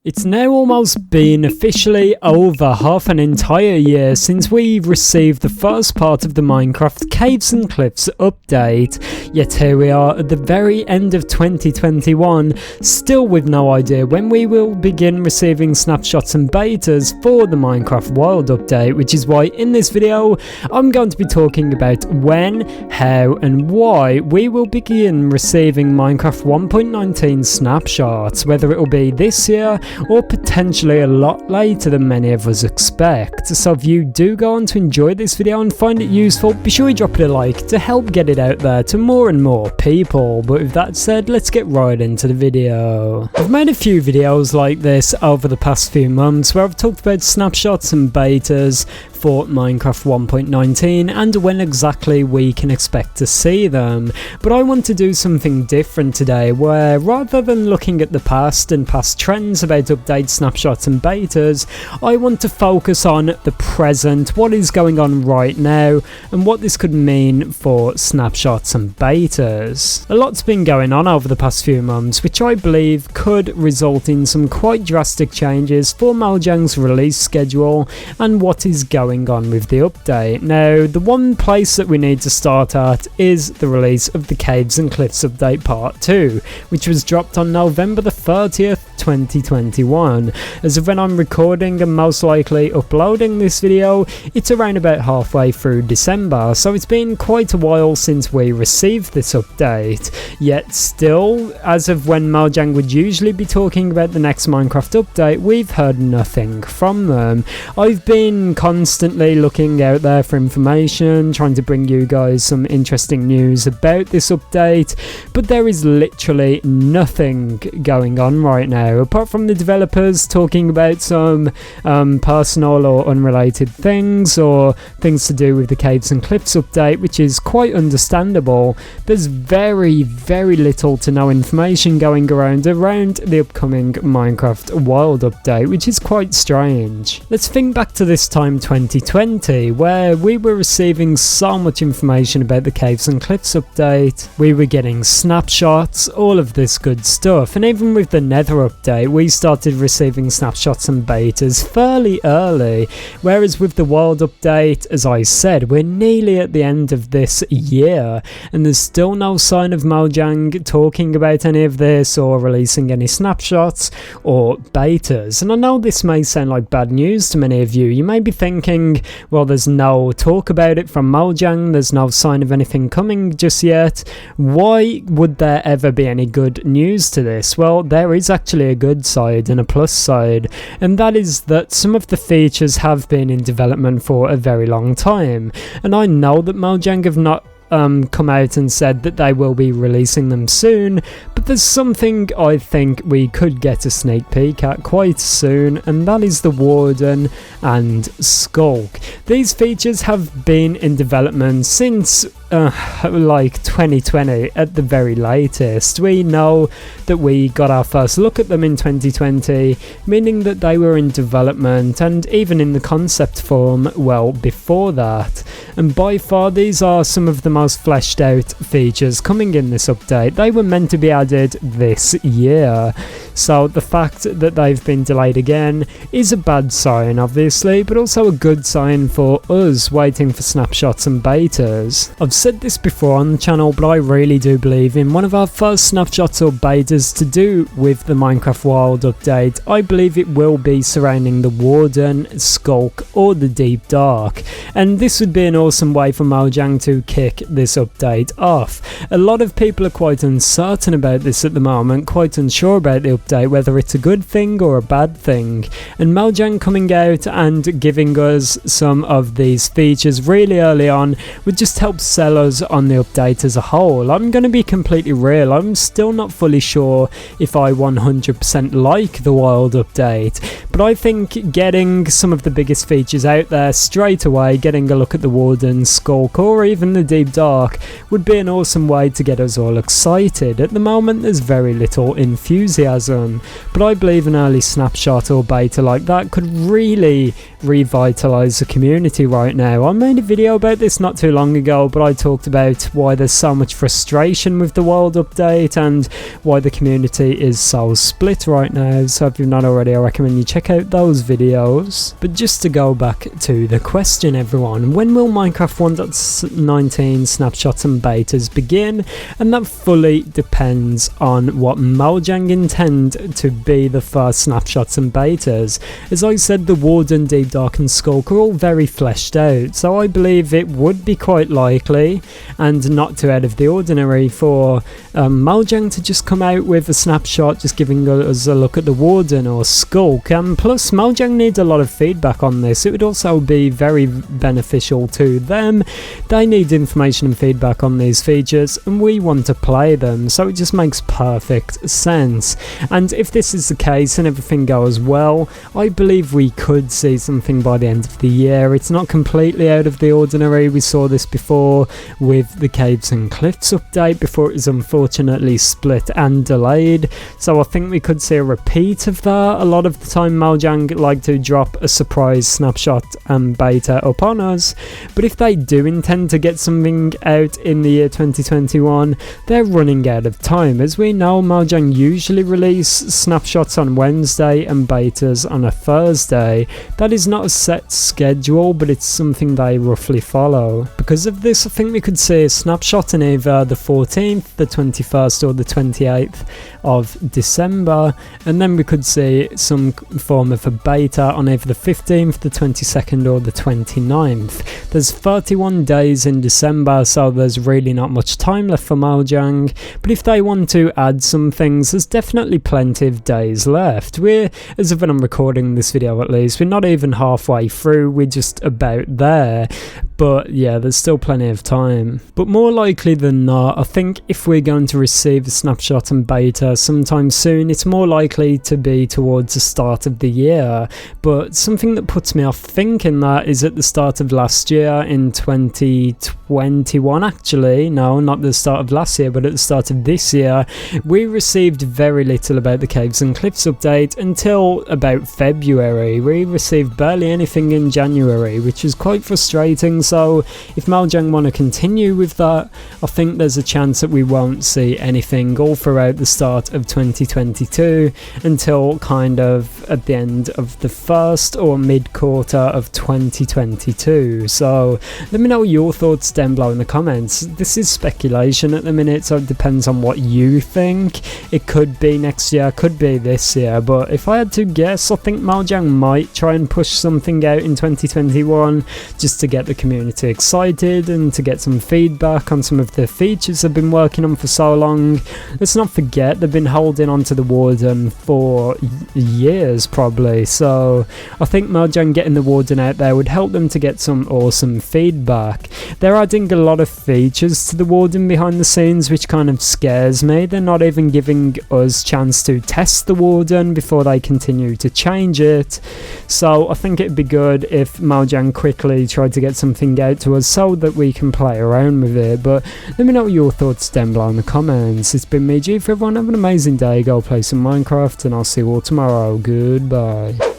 It's now almost been officially over half an entire year since we received the first part of the Minecraft Caves and Cliffs update, yet here we are at the very end of 2021, still with no idea when we will begin receiving snapshots and betas for the Minecraft World update, which is why in this video I'm going to be talking about when, how and why we will begin receiving Minecraft 1.19 snapshots, whether it will be this year or potentially a lot later than many of us expect. So if you do go on to enjoy this video and find it useful, be sure you drop it a like to help get it out there to more and more people. But with that said, let's get right into the video. I've made a few videos like this over the past few months where I've talked about snapshots and betas for Minecraft 1.19 and when exactly we can expect to see them. But I want to do something different today, where rather than looking at the past and past trends about update snapshots and betas, I want to focus on the present, what is going on right now and what this could mean for snapshots and betas. A lot's been going on over the past few months, which I believe could result in some quite drastic changes for Mojang's release schedule and what is going on with the update. Now, the one place that we need to start at is the release of the Caves and Cliffs update part 2, which was dropped on November the 30th, 2021. As of when I'm recording and most likely uploading this video, it's around about halfway through December, so it's been quite a while since we received this update. Yet still, as of when Mojang would usually be talking about the next Minecraft update, we've heard nothing from them. I've been constantly looking out there for information, trying to bring you guys some interesting news about this update, but there is literally nothing going on right now, apart from the developers talking about some personal or unrelated things, or things to do with the Caves and Cliffs update, which is quite understandable. There's very little to no information going around the upcoming Minecraft World update, which is quite strange. Let's think back to this time 2020, where we were receiving so much information about the Caves and Cliffs update. We were getting snapshots, all of this good stuff, and even with the Nether update we started receiving snapshots and betas fairly early, whereas with the World update, as I said, we're nearly at the end of this year and there's still no sign of Mojang talking about any of this or releasing any snapshots or betas. And I know this may sound like bad news to many of you. You may be thinking, well, there's no talk about it from Mojang, there's no sign of anything coming just yet. Why would there ever be any good news to this? Well, there is actually a good side and a plus side, and that is that some of the features have been in development for a very long time, and I know that Mojang have not come out and said that they will be releasing them soon, but there's something I think we could get a sneak peek at quite soon, and that is the Warden and Skulk. These features have been in development since like 2020 at the very latest. We know that we got our first look at them in 2020, meaning that they were in development and even in the concept form well before that. And by far these are some of the most fleshed out features coming in this update. They were meant to be added this year, so the fact that they've been delayed again is a bad sign obviously, but also a good sign for us waiting for snapshots and betas. I've said this before on the channel, but I really do believe in one of our first snapshots or betas to do with the Minecraft World update. I believe it will be surrounding the Warden, Skulk or the Deep Dark, and this would be an awesome way for Mojang to kick this update off. A lot of people are quite uncertain about this at the moment, quite unsure about the update, whether it's a good thing or a bad thing, and Mojang coming out and giving us some of these features really early on would just help sell us on the update as a whole. I'm going to be completely real, I'm still not fully sure if I 100% like the World update, but but I think getting some of the biggest features out there straight away, getting a look at the Warden, Skulk, or even the Deep Dark would be an awesome way to get us all excited. At the moment there's very little enthusiasm, but I believe an early snapshot or beta like that could really revitalise the community right now. I made a video about this not too long ago, but I talked about why there's so much frustration with the world update and why the community is so split right now, so if you've not already, I recommend you check out those videos. But just to go back to the question, everyone, when will Minecraft 1.19 snapshots and betas begin? And that fully depends on what Mojang intend to be the first snapshots and betas. As I said, the Warden, Deep Dark and Skulk are all very fleshed out, so I believe it would be quite likely and not too out of the ordinary for Mojang to just come out with a snapshot just giving us a look at the Warden or Skulk. Plus Mojang needs a lot of feedback on this. It would also be very beneficial to them. They need information and feedback on these features and we want to play them, so it just makes perfect sense. And if this is the case and everything goes well, I believe we could see something by the end of the year. It's not completely out of the ordinary. We saw this before with the Caves and Cliffs update before it was unfortunately split and delayed, so I think we could see a repeat of that. A lot of the time Mojang like to drop a surprise snapshot and beta up on us, but if they do intend to get something out in the year 2021, they're running out of time. As we know, Mojang usually release snapshots on Wednesday and betas on a Thursday. That is not a set schedule, but it's something they roughly follow. Because of this, I think we could see a snapshot in either the 14th, the 21st or the 28th of December, and then we could see some form of a beta on either the 15th, the 22nd or the 29th. There's 31 days in December, so there's really not much time left for Mojang, but if they want to add some things, there's definitely plenty of days left. We're, as of when I'm recording this video at least, we're not even halfway through, we're just about there. But yeah, there's still plenty of time. But more likely than not, I think if we're going to receive a snapshot and beta sometime soon, it's more likely to be towards the start of the year. But something that puts me off thinking that is at the start of last year in 2021 actually, no, not the start of last year, but at the start of this year, we received very little about the Caves and Cliffs update until about February. We received barely anything in January, which is quite frustrating. So if Mojang want to continue with that, I think there's a chance that we won't see anything all throughout the start of 2022 until kind of at the end of the first or mid-quarter of 2022. So let me know your thoughts down below in the comments. This is speculation at the minute, so it depends on what you think. It could be next year, could be this year, but if I had to guess, I think Mojang might try and push something out in 2021 just to get the community excited and to get some feedback on some of the features they've been working on for so long. Let's not forget they've been holding on to the Warden for years probably, so I think Mojang getting the Warden out there would help them to get some awesome feedback. They're adding a lot of features to the Warden behind the scenes, which kind of scares me. They're not even giving us chance to test the Warden before they continue to change it, so I think it'd be good if Mojang quickly tried to get something out to us so that we can play around with it. But let me know your thoughts down below in the comments. It's been me, ItzJhief. Everyone have an amazing day, go play some Minecraft, and I'll see you all tomorrow. Goodbye.